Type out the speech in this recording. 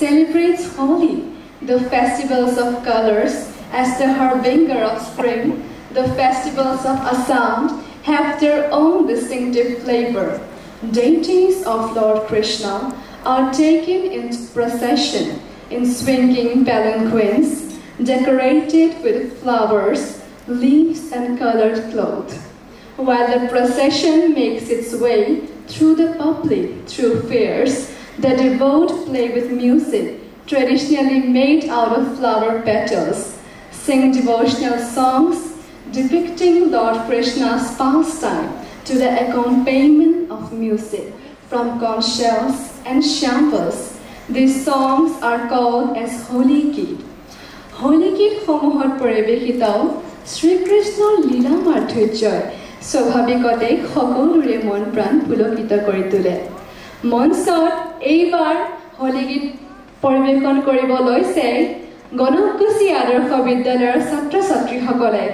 celebrates Holi, the festivals of colors, as the harbinger of spring. The festivals of Assam have their own distinctive flavor. Deities of Lord Krishna are taken into procession in swinging palanquins, decorated with flowers, leaves, and colored cloth. While the procession makes its way through the public through fairs, the devout play with music traditionally made out of flower petals, sing devotional songs depicting Lord Krishna's pastime to the accompaniment of music from conch shells and shambles. These songs are called as Holi Geet. Holi Geet সমূহত পৰিবেশিত শ্ৰীকৃষ্ণৰ লীলা মাধুৰ্যই স্বাভাৱিকতে সকলোৰে মন প্ৰাণ পুলকিত কৰি তোলে। মঞ্চত এইবাৰ হলি গীত পৰিবেশন কৰিব লৈছে গণকুছি আদৰ্শ বিদ্যালয়ৰ ছাত্ৰ ছাত্ৰীসকলে।